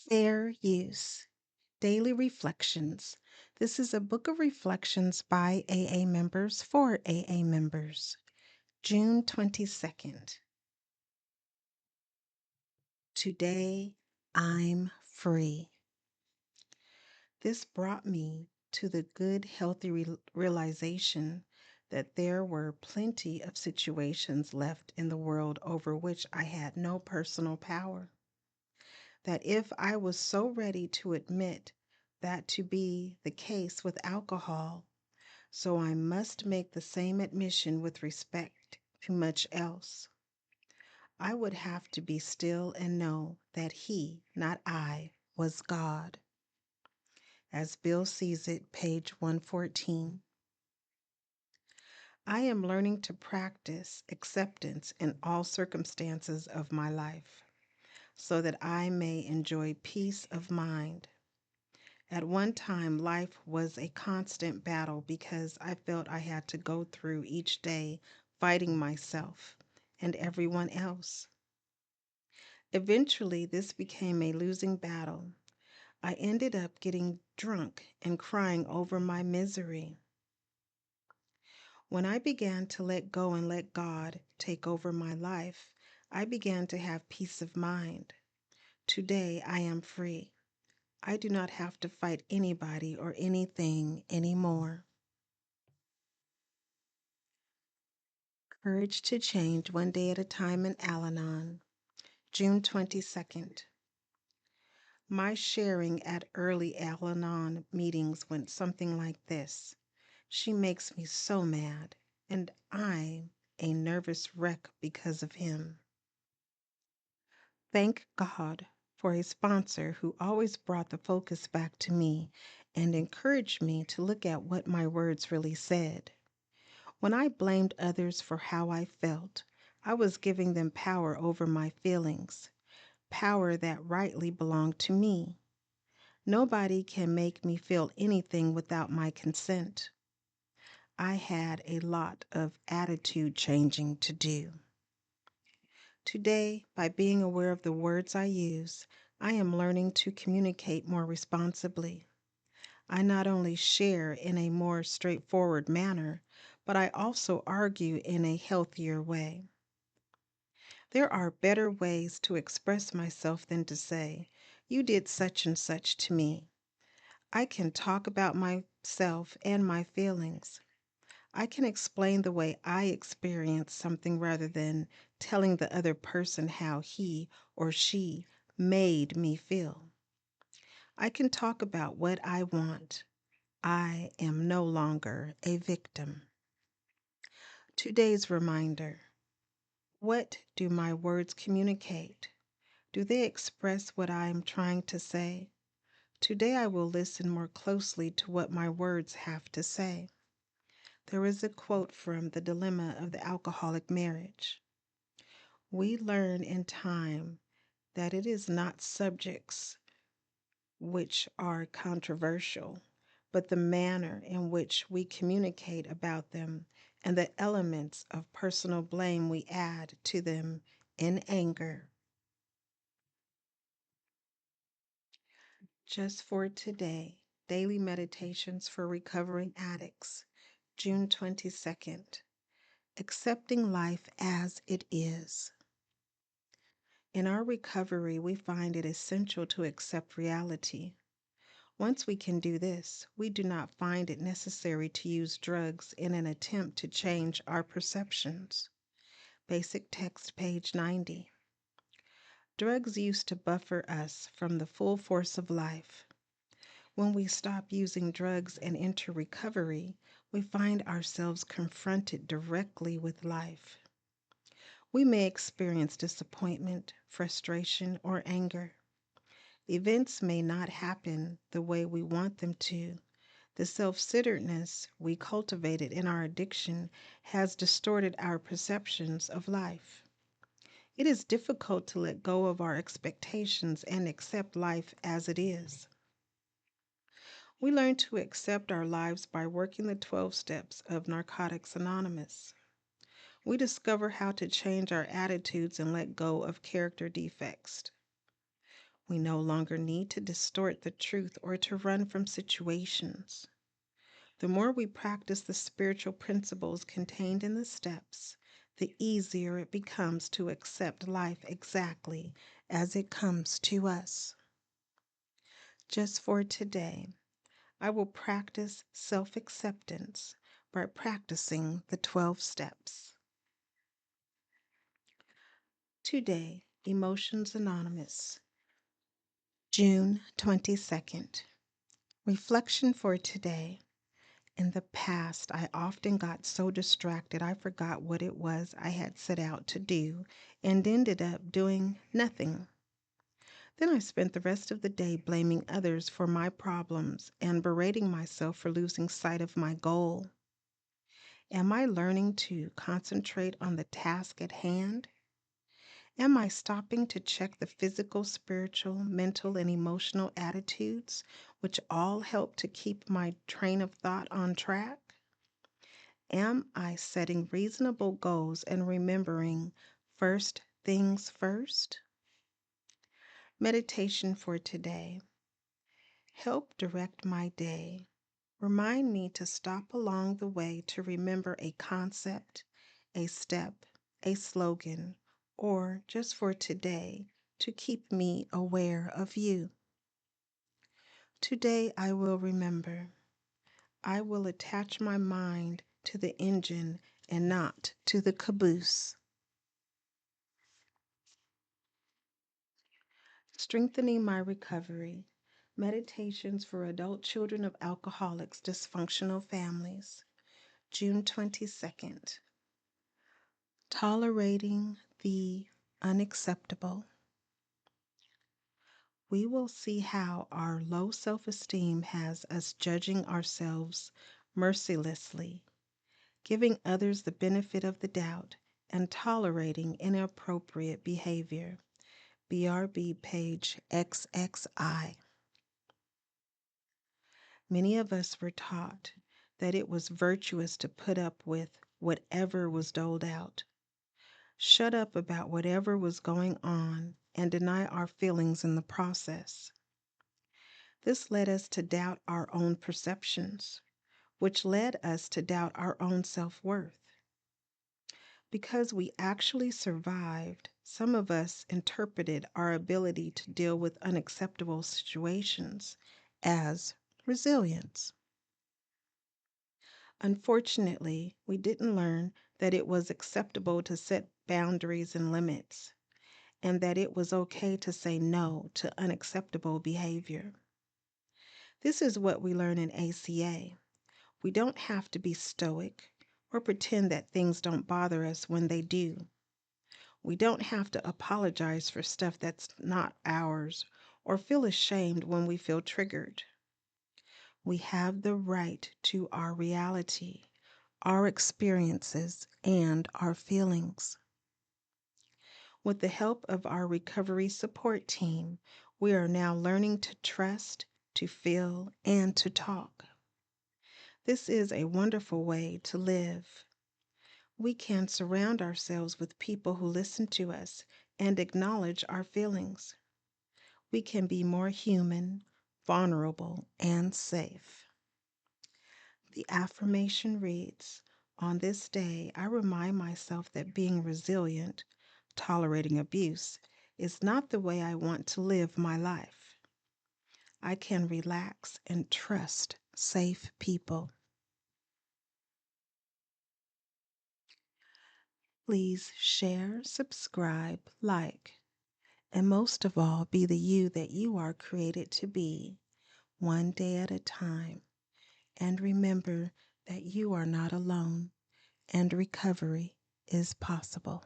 Fair Use Daily Reflections. This is a book of reflections by AA members for AA members. June 22nd. Today, I'm free. This brought me to the good, healthy realization that there were plenty of situations left in the world over which I had no personal power. That if I was so ready to admit that to be the case with alcohol, so I must make the same admission with respect to much else. I would have to be still and know that He, not I, was God. As Bill sees it, page 114. I am learning to practice acceptance in all circumstances of my life, so that I may enjoy peace of mind. At one time, life was a constant battle because I felt I had to go through each day fighting myself and everyone else. Eventually, this became a losing battle. I ended up getting drunk and crying over my misery. When I began to let go and let God take over my life, I began to have peace of mind. Today, I am free. I do not have to fight anybody or anything anymore. Courage to Change One Day at a Time in Al-Anon, June 22nd. My sharing at early Al-Anon meetings went something like this. She makes me so mad, and I'm a nervous wreck because of him. Thank God for a sponsor who always brought the focus back to me and encouraged me to look at what my words really said. When I blamed others for how I felt, I was giving them power over my feelings, power that rightly belonged to me. Nobody can make me feel anything without my consent. I had a lot of attitude changing to do. Today, by being aware of the words I use, I am learning to communicate more responsibly. I not only share in a more straightforward manner, but I also argue in a healthier way. There are better ways to express myself than to say, "You did such and such to me." I can talk about myself and my feelings. I can explain the way I experience something rather than telling the other person how he or she made me feel. I can talk about what I want. I am no longer a victim. Today's reminder. What do my words communicate? Do they express what I am trying to say? Today I will listen more closely to what my words have to say. There is a quote from The Dilemma of the Alcoholic Marriage. We learn in time that it is not subjects which are controversial, but the manner in which we communicate about them and the elements of personal blame we add to them in anger. Just for today, Daily Meditations for Recovering Addicts, June 22nd. Accepting life as it is. In our recovery, we find it essential to accept reality. Once we can do this, we do not find it necessary to use drugs in an attempt to change our perceptions. Basic text, page 90. Drugs used to buffer us from the full force of life. When we stop using drugs and enter recovery, we find ourselves confronted directly with life. We may experience disappointment, frustration, or anger. Events may not happen the way we want them to. The self-centeredness we cultivated in our addiction has distorted our perceptions of life. It is difficult to let go of our expectations and accept life as it is. We learn to accept our lives by working the 12 steps of Narcotics Anonymous. We discover how to change our attitudes and let go of character defects. We no longer need to distort the truth or to run from situations. The more we practice the spiritual principles contained in the steps, the easier it becomes to accept life exactly as it comes to us. Just for today, I will practice self acceptance by practicing the 12 steps. Today, Emotions Anonymous, June 22nd. Reflection for today. In the past, I often got so distracted I forgot what it was I had set out to do and ended up doing nothing. Then I spent the rest of the day blaming others for my problems and berating myself for losing sight of my goal. Am I learning to concentrate on the task at hand? Am I stopping to check the physical, spiritual, mental, and emotional attitudes, which all help to keep my train of thought on track? Am I setting reasonable goals and remembering first things first? Meditation for today. Help direct my day. Remind me to stop along the way to remember a concept, a step, a slogan, or just for today to keep me aware of you. Today I will remember. I will attach my mind to the engine and not to the caboose. Strengthening my recovery. Meditations for adult children of alcoholics, dysfunctional families. June 22nd. Tolerating the unacceptable. We will see how our low self-esteem has us judging ourselves mercilessly, giving others the benefit of the doubt, and tolerating inappropriate behavior. BRB page XXI. Many of us were taught that it was virtuous to put up with whatever was doled out, shut up about whatever was going on, and deny our feelings in the process. This led us to doubt our own perceptions, which led us to doubt our own self-worth. Because we actually survived, some of us interpreted our ability to deal with unacceptable situations as resilience. Unfortunately, we didn't learn that it was acceptable to set boundaries and limits, and that it was okay to say no to unacceptable behavior. This is what we learn in ACA. We don't have to be stoic or pretend that things don't bother us when they do. We don't have to apologize for stuff that's not ours or feel ashamed when we feel triggered. We have the right to our reality, our experiences, and our feelings. With the help of our recovery support team, we are now learning to trust, to feel, and to talk. This is a wonderful way to live. We can surround ourselves with people who listen to us and acknowledge our feelings. We can be more human, vulnerable, and safe. The affirmation reads, "On this day, I remind myself that being resilient, tolerating abuse, is not the way I want to live my life. I can relax and trust safe people." Please share, subscribe, like, and most of all, be the you that you are created to be, one day at a time. And remember that you are not alone, and recovery is possible.